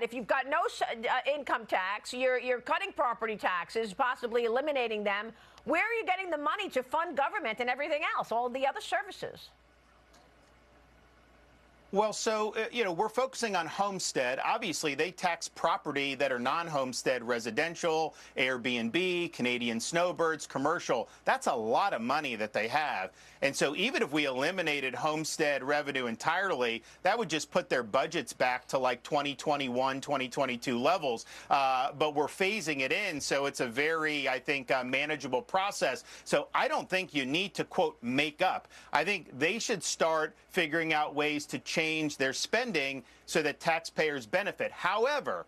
that. If you've got no income tax, you're cutting property taxes, possibly eliminating them. Where are you getting the money to fund government and everything else, all the other services? Well, so, we're focusing on homestead. Obviously, they tax property that are non-homestead residential, Airbnb, Canadian snowbirds, commercial. That's a lot of money that they have. And so even if we eliminated homestead revenue entirely, that would just put their budgets back to like 2021, 2022 levels. But we're phasing it in, so it's a very, I think, manageable process. So I don't think you need to, quote, make up. I think they should start figuring out ways to change their spending so that taxpayers benefit. However,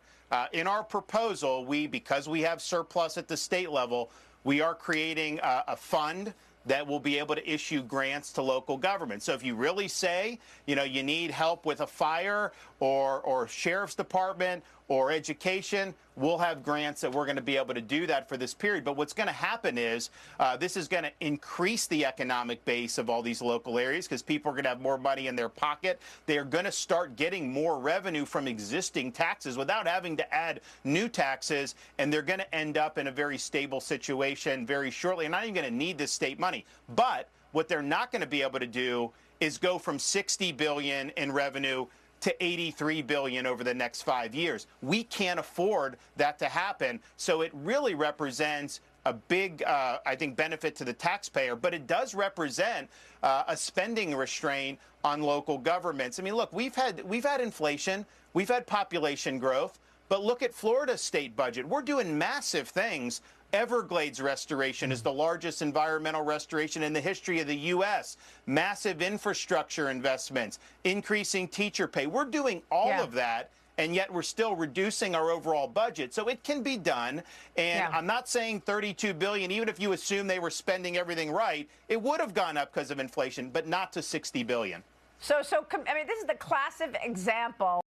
in our proposal, because we have surplus at the state level, we are creating a fund that will be able to issue grants to local governments. So if you really say, you need help with a fire or sheriff's department or education, we'll have grants that we're going to be able to do that for this period. But what's going to happen is this is going to increase the economic base of all these local areas because people are going to have more money in their pocket. They are going to start getting more revenue from existing taxes without having to add new taxes, and they're going to end up in a very stable situation very shortly. And not even going to need this state money. But what they're not going to be able to do is go from $60 billion in revenue to $83 billion over the next 5 years. We can't afford that to happen. So it really represents a big, I think, benefit to the taxpayer, but it does represent a spending restraint on local governments. I mean, look, we've had inflation, we've had population growth, but look at Florida's state budget. We're doing massive things. Everglades restoration is the largest environmental restoration in the history of the U.S. Massive infrastructure investments, increasing teacher pay. We're doing all of that, and yet we're still reducing our overall budget. So it can be done. And I'm not saying $32 billion, even if you assume they were spending everything right, it would have gone up because of inflation, but not to $60 billion. So I mean, this is the classic example.